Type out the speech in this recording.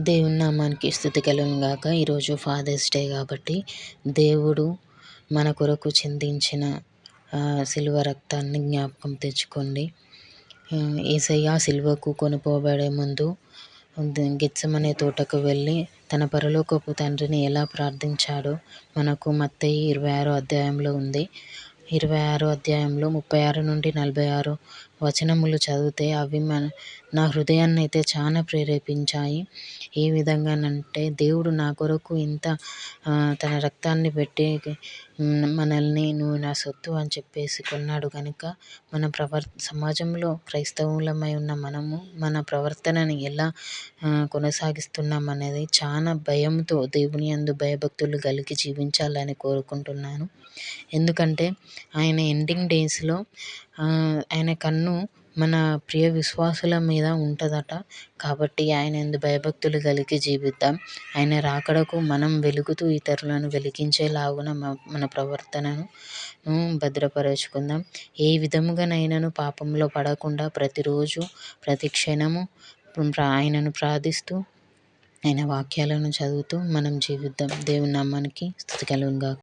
దేవుని నామానికి స్తుతి కలుగును గాక. ఈరోజు ఫాదర్స్ డే కాబట్టి దేవుడు మన కొరకు చిందించిన శిలువ రక్తాన్ని జ్ఞాపకం తెచ్చుకోండి. యేసయ్య సిలువకు కొనిపోబడే ముందు గెత్సెమనే తోటకు వెళ్ళి తన పరలోకపు తండ్రిని ఎలా ప్రార్థించాడో మనకు మత్తయి 26వ అధ్యాయంలో ఉంది. 26వ అధ్యాయంలో 36 నుండి 46 వచనములు చదివితే అవి నా హృదయాన్ని అయితే చాలా ప్రేరేపించాయి. ఏ విధంగానంటే దేవుడు నా కొరకు ఇంత తన రక్తాన్ని పెట్టి మనల్ని నువ్వు నా సొత్తు అని చెప్పేసి కొన్నాడు కనుక మన సమాజంలో క్రైస్తవులమై ఉన్న మనము మన ప్రవర్తనని ఎలా కొనసాగిస్తున్నాం అనేది చాలా భయంతో దేవుని యందు భయభక్తులు కలిగి జీవించాలని కోరుకుంటున్నాను. ఎందుకంటే ఆయన ఎండింగ్ డేస్లో ఆయన కన్ను మన ప్రియ విశ్వాసుల మీద ఉంటుందట. కాబట్టి ఆయన యందు భయభక్తులు కలిగి జీవిద్దాం. ఆయన రాకడకు మనం వెలుగుతూ ఇతరులను వెలిగించేలాగున మన ప్రవర్తనను భద్రపరుచుకుందాం. ఏ విధముగానైనాను పాపంలో పడకుండా ప్రతిరోజు ప్రతి క్షణము ఆయనను ప్రార్థిస్తూ ఆయన వాక్యాలను చదువుతూ మనం జీవిద్దాం. దేవుని నామానికి స్తుతి కలుగును గాక.